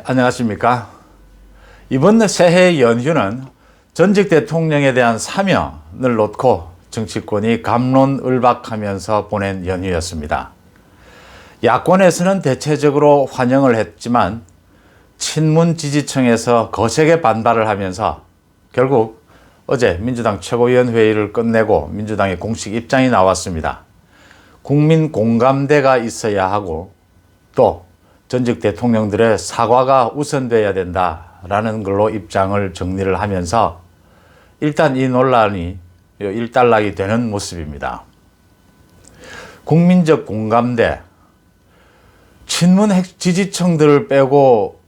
안녕하십니까. 이번 새해 연휴는 전직 대통령에 대한 사면을 놓고 정치권이 갑론을박하면서 보낸 연휴였습니다. 야권에서는 대체적으로 환영을 했지만 친문 지지층에서 거세게 반발을 하면서 결국 어제 민주당 최고위원회의를 끝내고 민주당의 공식 입장이 나왔습니다. 국민 공감대가 있어야 하고 또 전직 대통령들의 사과가 우선돼야 된다라는 걸로 입장을 정리를 하면서 일단 이 논란이 일단락이 되는 모습입니다. 국민적 공감대, 친문 지지층들을 빼고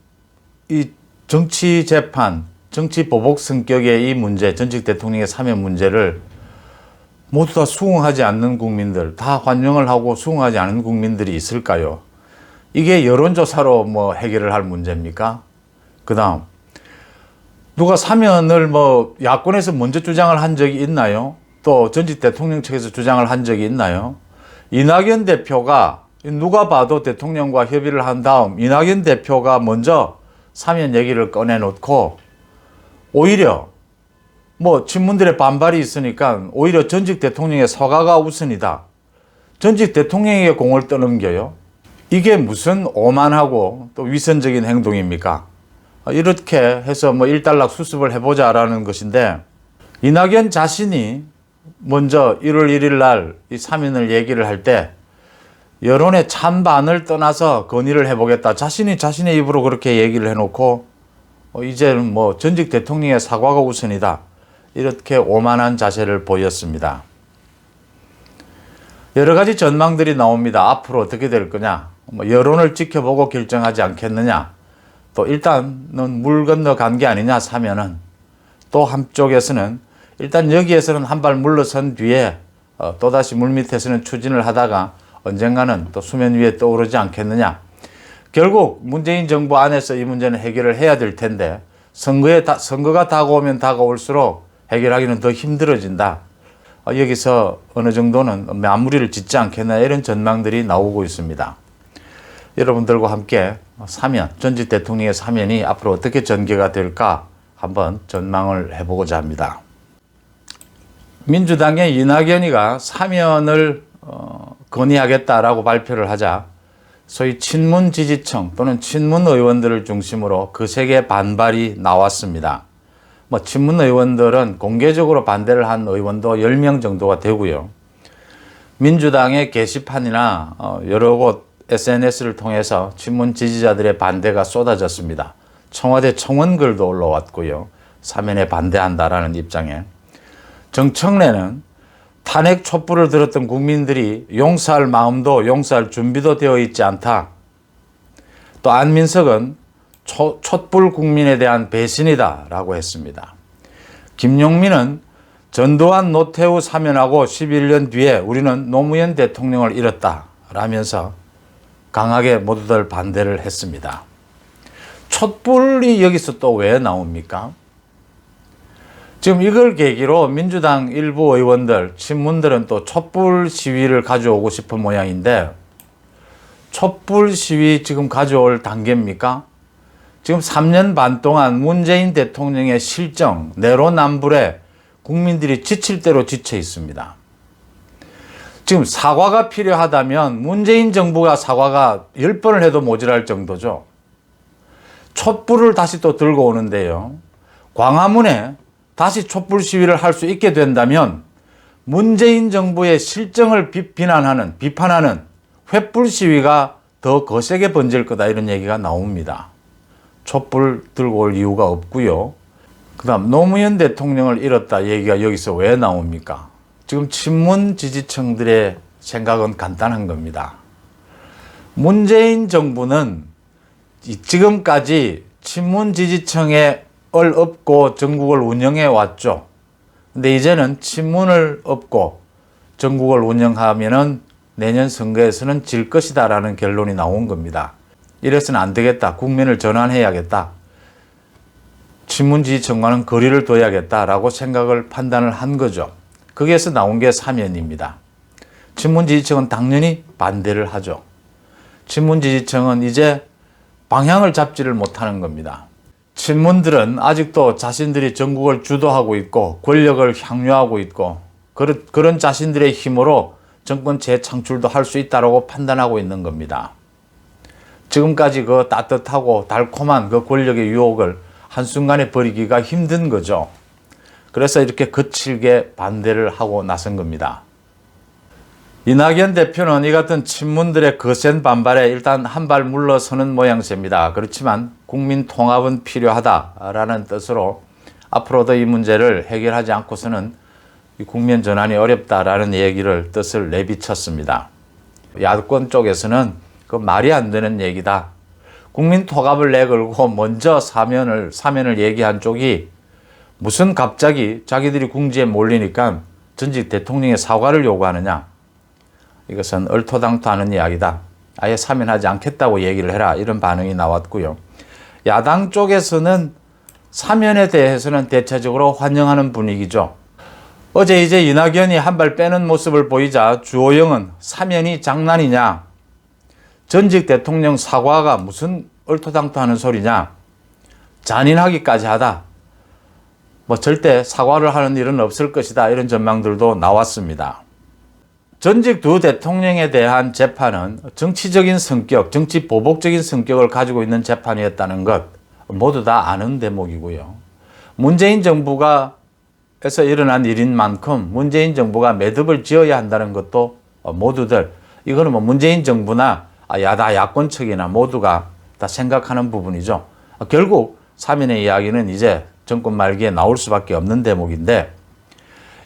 이 정치 재판, 정치 보복 성격의 이 문제, 전직 대통령의 사면 문제를 모두 다 수긍하지 않는 국민들, 다 환영을 하고 수긍하지 않은 국민들이 있을까요? 이게 여론조사로 해결을 할 문제입니까? 그 다음, 누가 사면을 야권에서 먼저 주장을 한 적이 있나요? 또 전직 대통령 측에서 주장을 한 적이 있나요? 이낙연 대표가 누가 봐도 대통령과 협의를 한 다음 이낙연 대표가 먼저 사면 얘기를 꺼내놓고 오히려 친문들의 반발이 있으니까 오히려 전직 대통령의 사과가 우선이다. 전직 대통령에게 공을 떠넘겨요. 이게 무슨 오만하고 또 위선적인 행동입니까? 이렇게 해서 일단락 수습을 해보자라는 것인데, 이낙연 자신이 먼저 1월 1일 날 이 사면을 얘기를 할 때 여론의 찬반을 떠나서 건의를 해보겠다. 자신이 자신의 입으로 그렇게 얘기를 해놓고 이제는 전직 대통령의 사과가 우선이다. 이렇게 오만한 자세를 보였습니다. 여러 가지 전망들이 나옵니다. 앞으로 어떻게 될 거냐. 여론을 지켜보고 결정하지 않겠느냐. 또 일단은 물 건너간 게 아니냐 사면은. 또 한쪽에서는 일단 여기에서는 한 발 물러선 뒤에 또다시 물밑에서는 추진을 하다가 언젠가는 또 수면 위에 떠오르지 않겠느냐. 결국 문재인 정부 안에서 이 문제는 해결을 해야 될 텐데 선거가 다가오면 다가올수록 해결하기는 더 힘들어진다. 여기서 어느 정도는 마무리를 짓지 않겠나 이런 전망들이 나오고 있습니다. 여러분들과 함께 사면, 전직 대통령의 사면이 앞으로 어떻게 전개가 될까 한번 전망을 해보고자 합니다. 민주당의 이낙연이가 사면을 건의하겠다라고 발표를 하자 소위 친문 지지층 또는 친문 의원들을 중심으로 거세게 반발이 나왔습니다. 친문 의원들은 공개적으로 반대를 한 의원도 10명 정도가 되고요. 민주당의 게시판이나 여러 곳 SNS를 통해서 친문 지지자들의 반대가 쏟아졌습니다. 청와대 청원글도 올라왔고요. 사면에 반대한다라는 입장에. 정청래는 탄핵 촛불을 들었던 국민들이 용서할 마음도 용서할 준비도 되어 있지 않다. 또 안민석은 촛불 국민에 대한 배신이다 라고 했습니다. 김용민은 전두환 노태우 사면하고 11년 뒤에 우리는 노무현 대통령을 잃었다 라면서 강하게 모두들 반대를 했습니다. 촛불이 여기서 또 왜 나옵니까? 지금 이걸 계기로 민주당 일부 의원들, 친문들은 또 촛불 시위를 가져오고 싶은 모양인데 촛불 시위 지금 가져올 단계입니까? 지금 3년 반 동안 문재인 대통령의 실정, 내로남불에 국민들이 지칠 대로 지쳐 있습니다. 지금 사과가 필요하다면 문재인 정부가 사과가 10번을 해도 모자랄 정도죠. 촛불을 다시 또 들고 오는데요. 광화문에 다시 촛불 시위를 할 수 있게 된다면 문재인 정부의 실정을 비판하는 횃불 시위가 더 거세게 번질 거다 이런 얘기가 나옵니다. 촛불 들고 올 이유가 없고요. 그 다음 노무현 대통령을 잃었다 얘기가 여기서 왜 나옵니까? 지금 친문 지지층들의 생각은 간단한 겁니다. 문재인 정부는 지금까지 친문 지지층에 업고 전국을 운영해 왔죠. 근데 이제는 친문을 업고 전국을 운영하면은 내년 선거에서는 질 것이다라는 결론이 나온 겁니다. 이래서는 안 되겠다. 국면을 전환해야겠다. 친문 지지층과는 거리를 둬야겠다라고 생각을 판단을 한 거죠. 거기에서 나온 게 사면입니다. 친문 지지층은 당연히 반대를 하죠. 친문 지지층은 이제 방향을 잡지를 못하는 겁니다. 친문들은 아직도 자신들이 전국을 주도하고 있고 권력을 향유하고 있고 그런 자신들의 힘으로 정권 재창출도 할 수 있다고 판단하고 있는 겁니다. 지금까지 그 따뜻하고 달콤한 그 권력의 유혹을 한순간에 버리기가 힘든 거죠. 그래서 이렇게 거칠게 반대를 하고 나선 겁니다. 이낙연 대표는 이 같은 친문들의 거센 반발에 일단 한 발 물러서는 모양새입니다. 그렇지만 국민 통합은 필요하다라는 뜻으로 앞으로도 이 문제를 해결하지 않고서는 국면 전환이 어렵다라는 뜻을 내비쳤습니다. 야권 쪽에서는 그 말이 안 되는 얘기다. 국민 통합을 내걸고 먼저 사면을 얘기한 쪽이 무슨 갑자기 자기들이 궁지에 몰리니까 전직 대통령의 사과를 요구하느냐. 이것은 얼토당토 않은 이야기다. 아예 사면하지 않겠다고 얘기를 해라. 이런 반응이 나왔고요. 야당 쪽에서는 사면에 대해서는 대체적으로 환영하는 분위기죠. 어제 이제 이낙연이 한 발 빼는 모습을 보이자 주호영은 사면이 장난이냐. 전직 대통령 사과가 무슨 얼토당토 하는 소리냐. 잔인하기까지 하다. 절대 사과를 하는 일은 없을 것이다. 이런 전망들도 나왔습니다. 전직 두 대통령에 대한 재판은 정치적인 성격, 정치 보복적인 성격을 가지고 있는 재판이었다는 것 모두 다 아는 대목이고요. 문재인 정부가 에서 일어난 일인 만큼 문재인 정부가 매듭을 지어야 한다는 것도 모두들 이거는 문재인 정부나 야권 측이나 모두가 다 생각하는 부분이죠. 결국 사면의 이야기는 이제 정권 말기에 나올 수밖에 없는 대목인데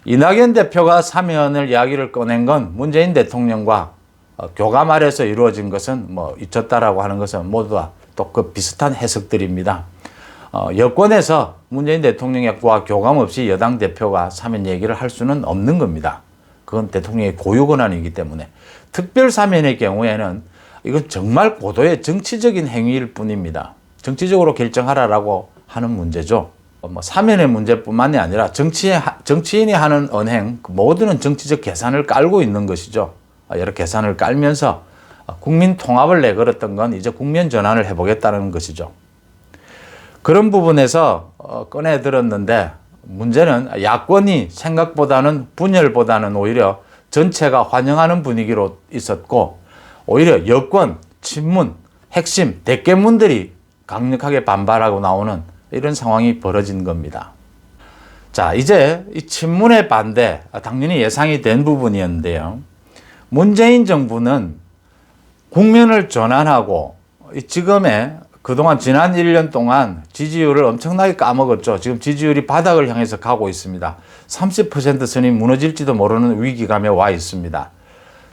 이낙연 대표가 사면을 이야기를 꺼낸 건 문재인 대통령과 교감 아래서 이루어진 것은 있었다라고 하는 것은 모두 다 또 그 비슷한 해석들입니다. 여권에서 문재인 대통령과 교감 없이 여당 대표가 사면 얘기를 할 수는 없는 겁니다. 그건 대통령의 고유 권한이기 때문에. 특별 사면의 경우에는 이건 정말 고도의 정치적인 행위일 뿐입니다. 정치적으로 결정하라라고 하는 문제죠. 사면의 문제뿐만이 아니라 정치인이 하는 언행 모두는 정치적 계산을 깔고 있는 것이죠. 여러 계산을 깔면서 국민 통합을 내걸었던 건 이제 국면 전환을 해보겠다는 것이죠. 그런 부분에서 꺼내 들었는데 문제는 야권이 생각보다는 분열보다는 오히려 전체가 환영하는 분위기로 있었고 오히려 여권, 친문, 핵심, 대깨문들이 강력하게 반발하고 나오는 이런 상황이 벌어진 겁니다. 자, 이제 이 친문의 반대, 당연히 예상이 된 부분이었는데요. 문재인 정부는 국면을 전환하고 지금의 그동안 지난 1년 동안 지지율을 엄청나게 까먹었죠. 지금 지지율이 바닥을 향해서 가고 있습니다. 30% 선이 무너질지도 모르는 위기감에 와 있습니다.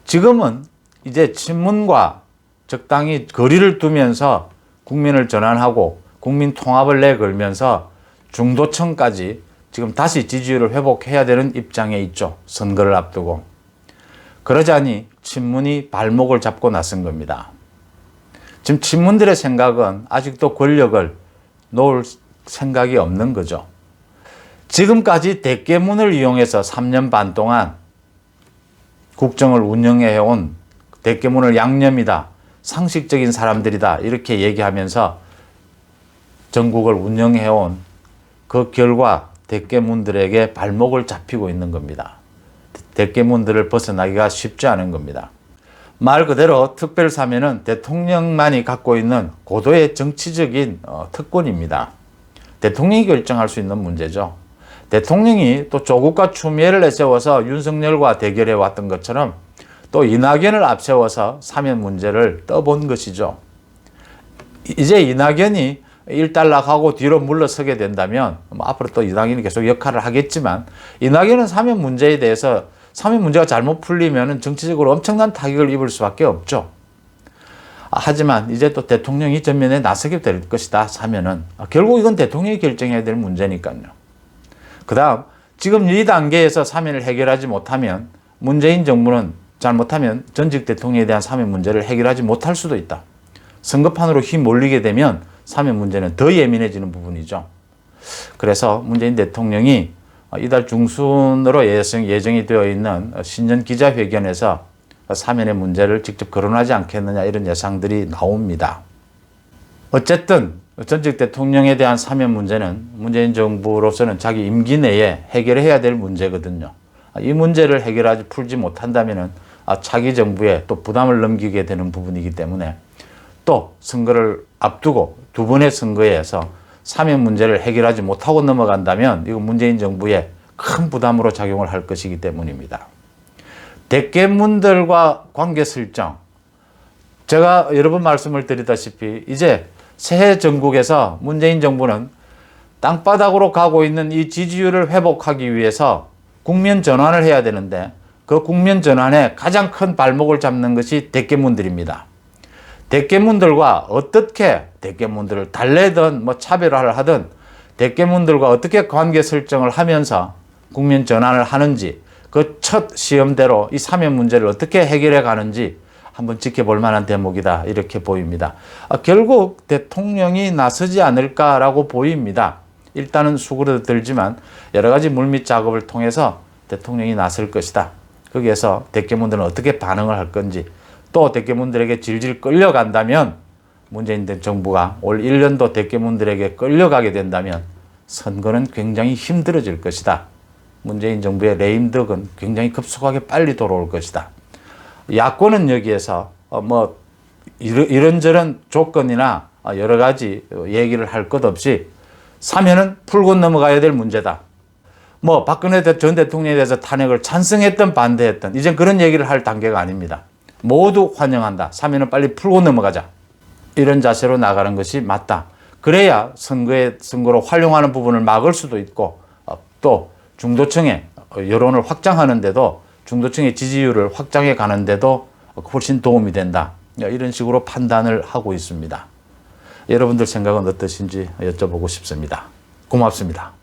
지금은 이제 친문과 적당히 거리를 두면서 국면을 전환하고 국민 통합을 내걸면서 중도층까지 지금 다시 지지율을 회복해야 되는 입장에 있죠. 선거를 앞두고. 그러자니 친문이 발목을 잡고 나선 겁니다. 지금 친문들의 생각은 아직도 권력을 놓을 생각이 없는 거죠. 지금까지 대깨문을 이용해서 3년 반 동안 국정을 운영해온 대깨문을 양념이다, 상식적인 사람들이다 이렇게 얘기하면서 전국을 운영해온 그 결과 대깨문들에게 발목을 잡히고 있는 겁니다. 대깨문들을 벗어나기가 쉽지 않은 겁니다. 말 그대로 특별사면은 대통령만이 갖고 있는 고도의 정치적인 특권입니다. 대통령이 결정할 수 있는 문제죠. 대통령이 또 조국과 추미애를 내세워서 윤석열과 대결해 왔던 것처럼 또 이낙연을 앞세워서 사면 문제를 떠본 것이죠. 이제 이낙연이 일단락하고 뒤로 물러서게 된다면 앞으로 또 이낙연이 계속 역할을 하겠지만 이낙연은 사면 문제에 대해서 사면 문제가 잘못 풀리면 정치적으로 엄청난 타격을 입을 수밖에 없죠. 하지만 이제 또 대통령이 전면에 나서게 될 것이다. 사면은 결국 이건 대통령이 결정해야 될 문제니까요. 그 다음 지금 이 단계에서 사면을 해결하지 못하면 문재인 정부는 잘못하면 전직 대통령에 대한 사면 문제를 해결하지 못할 수도 있다. 선거판으로 휘몰리게 되면 사면 문제는 더 예민해지는 부분이죠. 그래서 문재인 대통령이 이달 중순으로 예정이 되어 있는 신년 기자회견에서 사면의 문제를 직접 거론하지 않겠느냐 이런 예상들이 나옵니다. 어쨌든 전직 대통령에 대한 사면 문제는 문재인 정부로서는 자기 임기 내에 해결해야 될 문제거든요. 이 문제를 해결하지 풀지 못한다면 차기 정부에 또 부담을 넘기게 되는 부분이기 때문에 또 선거를 앞두고 두 번의 선거에서 사면 문제를 해결하지 못하고 넘어간다면 이거 문재인 정부에 큰 부담으로 작용을 할 것이기 때문입니다. 대깨문들과 관계 설정. 제가 여러 번 말씀을 드리다시피 이제 새해 전국에서 문재인 정부는 땅바닥으로 가고 있는 이 지지율을 회복하기 위해서 국면 전환을 해야 되는데 그 국면 전환에 가장 큰 발목을 잡는 것이 대깨문들입니다. 대깨문들과 어떻게 대깨문들을 달래든 차별화를 하든 대깨문들과 어떻게 관계 설정을 하면서 국면 전환을 하는지 그 첫 시험대로 이 사면 문제를 어떻게 해결해 가는지 한번 지켜볼 만한 대목이다 이렇게 보입니다. 결국 대통령이 나서지 않을까라고 보입니다. 일단은 수그러들지만 여러 가지 물밑 작업을 통해서 대통령이 나설 것이다. 거기에서 대깨문들은 어떻게 반응을 할 건지 또 대깨문들에게 질질 끌려간다면 문재인 정부가 올 1년도 대깨문들에게 끌려가게 된다면 선거는 굉장히 힘들어질 것이다. 문재인 정부의 레임덕은 굉장히 급속하게 빨리 돌아올 것이다. 야권은 여기에서 이런저런 조건이나 여러 가지 얘기를 할 것 없이 사면은 풀고 넘어가야 될 문제다. 박근혜 전 대통령에 대해서 탄핵을 찬성했던 반대했던 이젠 그런 얘기를 할 단계가 아닙니다. 모두 환영한다. 사면은 빨리 풀고 넘어가자. 이런 자세로 나가는 것이 맞다. 그래야 선거로 활용하는 부분을 막을 수도 있고 또 중도층의 여론을 확장하는데도 중도층의 지지율을 확장해 가는데도 훨씬 도움이 된다. 이런 식으로 판단을 하고 있습니다. 여러분들 생각은 어떠신지 여쭤보고 싶습니다. 고맙습니다.